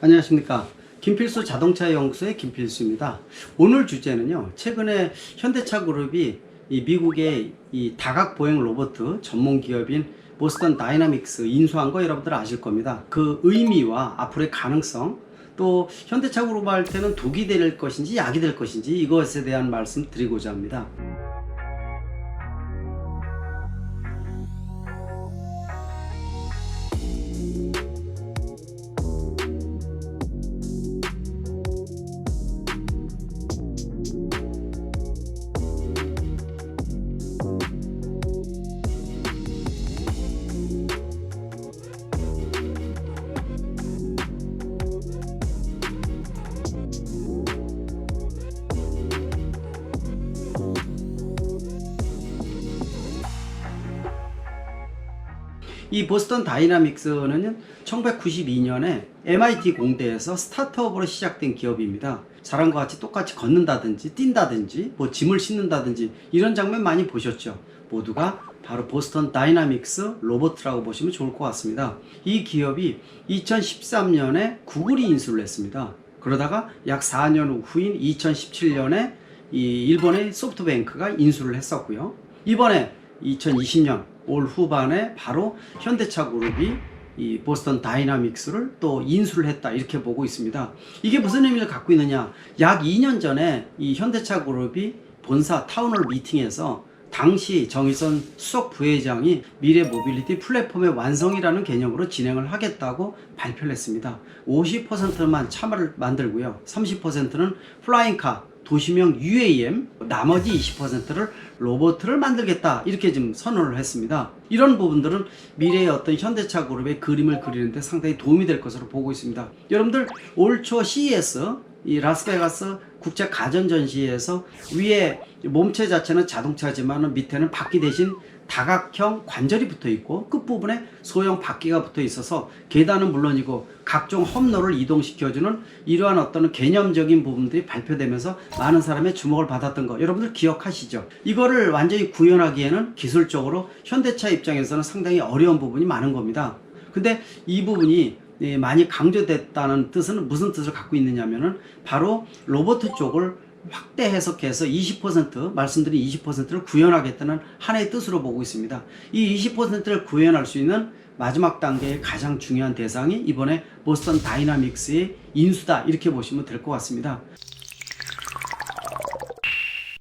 안녕하십니까. 김필수 자동차 연구소의 김필수입니다. 오늘 주제는요, 최근에 현대차 그룹이 이 미국의 이 다각 보행 로봇 전문 기업인 보스턴 다이나믹스 인수한 거 여러분들 아실 겁니다. 그 의미와 앞으로의 가능성, 또 현대차 그룹 할 때는 독이 될 것인지 약이 될 것인지 이것에 대한 말씀 드리고자 합니다. 이 보스턴 다이나믹스는 1992년에 MIT 공대에서 스타트업으로 시작된 기업입니다. 사람과 같이 똑같이 걷는다든지 뛴다든지 뭐 짐을 싣는다든지 이런 장면 많이 보셨죠. 모두가 바로 보스턴 다이나믹스 로봇이라고 보시면 좋을 것 같습니다. 이 기업이 2013년에 구글이 인수를 했습니다. 그러다가 약 4년 후인 2017년에 이 일본의 소프트뱅크가 인수를 했었고요. 이번에 2020년 올 후반에 바로 현대차 그룹이 이 보스턴 다이나믹스를 또 인수를 했다, 이렇게 보고 있습니다. 이게 무슨 의미를 갖고 있느냐, 약 2년 전에 이 현대차 그룹이 본사 타운홀 미팅에서 당시 정의선 수석 부회장이 미래 모빌리티 플랫폼의 완성이라는 개념으로 진행을 하겠다고 발표를 했습니다. 50%만 차를 만들고요, 30%는 플라잉카 도시명 UAM, 나머지 20%를 로봇을 만들겠다, 이렇게 지금 선언을 했습니다. 이런 부분들은 미래의 어떤 현대차 그룹의 그림을 그리는데 상당히 도움이 될 것으로 보고 있습니다. 여러분들 올 초 CES 이 라스베가스 국제 가전 전시회에서 위에 몸체 자체는 자동차지만 밑에는 바퀴 대신 다각형 관절이 붙어 있고 끝부분에 소형 바퀴가 붙어 있어서 계단은 물론이고 각종 험로를 이동시켜주는 이러한 어떤 개념적인 부분들이 발표되면서 많은 사람의 주목을 받았던 거 여러분들 기억하시죠? 이거를 완전히 구현하기에는 기술적으로 현대차 입장에서는 상당히 어려운 부분이 많은 겁니다. 근데 이 부분이 많이 강조됐다는 뜻은 무슨 뜻을 갖고 있느냐면은 바로 로봇 쪽을 확대 해석해서 20% 말씀드린 20%를 구현하겠다는 하나의 뜻으로 보고 있습니다. 이 20%를 구현할 수 있는 마지막 단계의 가장 중요한 대상이 이번에 보스턴 다이나믹스의 인수다, 이렇게 보시면 될 것 같습니다.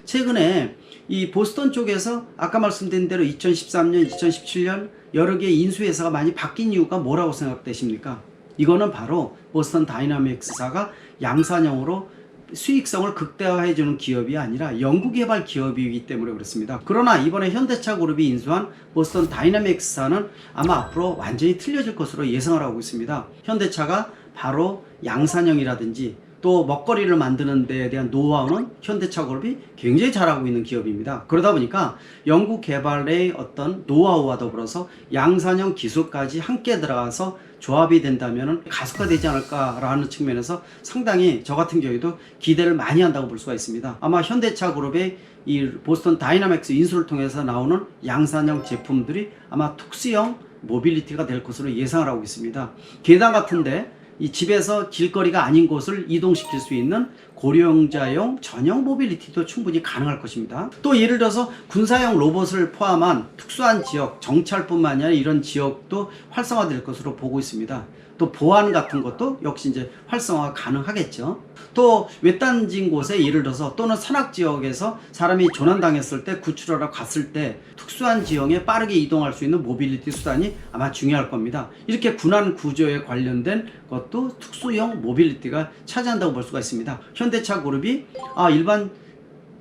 최근에 이 보스턴 쪽에서 아까 말씀드린 대로 2013년, 2017년 여러 개의 인수회사가 많이 바뀐 이유가 뭐라고 생각되십니까? 이거는 바로 보스턴 다이나믹스사가 양산형으로 수익성을 극대화해주는 기업이 아니라 연구개발 기업이기 때문에 그렇습니다. 그러나 이번에 현대차 그룹이 인수한 보스턴 다이나믹스사는 아마 앞으로 완전히 틀려질 것으로 예상을 하고 있습니다. 현대차가 바로 양산형이라든지 또 먹거리를 만드는 데에 대한 노하우는 현대차 그룹이 굉장히 잘하고 있는 기업입니다. 그러다 보니까 연구 개발의 어떤 노하우와 더불어서 양산형 기술까지 함께 들어가서 조합이 된다면 가속화되지 않을까라는 측면에서 상당히 저 같은 경우에도 기대를 많이 한다고 볼 수가 있습니다. 아마 현대차 그룹의 이 보스턴 다이나믹스 인수를 통해서 나오는 양산형 제품들이 아마 특수형 모빌리티가 될 것으로 예상을 하고 있습니다. 계단 같은데 이 집에서 길거리가 아닌 곳을 이동시킬 수 있는 고령자용 전용 모빌리티도 충분히 가능할 것입니다. 또 예를 들어서 군사용 로봇을 포함한 특수한 지역, 정찰뿐만 아니라 이런 지역도 활성화될 것으로 보고 있습니다. 또 보안 같은 것도 역시 이제 활성화 가능하겠죠. 또 외딴진 곳에 예를 들어서 또는 산악 지역에서 사람이 조난당했을 때 구출하러 갔을 때 특수한 지형에 빠르게 이동할 수 있는 모빌리티 수단이 아마 중요할 겁니다. 이렇게 군안 구조에 관련된 것도 특수형 모빌리티가 차지한다고 볼 수가 있습니다. 현대차 그룹이 일반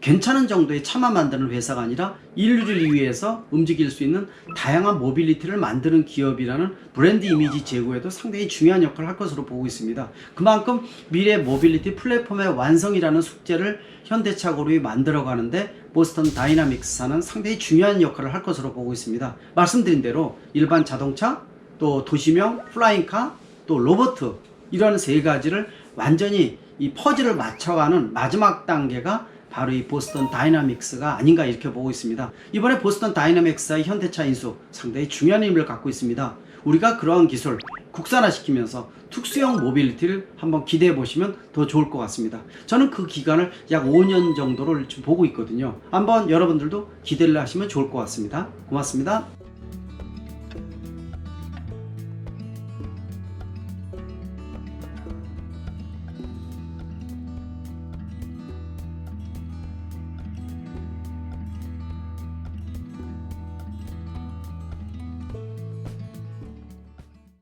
괜찮은 정도의 차만 만드는 회사가 아니라 인류를 위해서 움직일 수 있는 다양한 모빌리티를 만드는 기업이라는 브랜드 이미지 제고에도 상당히 중요한 역할을 할 것으로 보고 있습니다. 그만큼 미래 모빌리티 플랫폼의 완성이라는 숙제를 현대차 그룹이 만들어가는데 보스턴 다이나믹스사는 상당히 중요한 역할을 할 것으로 보고 있습니다. 말씀드린 대로 일반 자동차, 또 도시명, 플라잉카, 또 로봇, 이런 세 가지를 완전히 이 퍼즐을 맞춰가는 마지막 단계가 바로 이 보스턴 다이나믹스가 아닌가, 이렇게 보고 있습니다. 이번에 보스턴 다이나믹스의 현대차 인수 상당히 중요한 의미를 갖고 있습니다. 우리가 그러한 기술 국산화시키면서 특수형 모빌리티를 한번 기대해 보시면 더 좋을 것 같습니다. 저는 그 기간을 약 5년 정도를 지금 보고 있거든요. 한번 여러분들도 기대를 하시면 좋을 것 같습니다. 고맙습니다.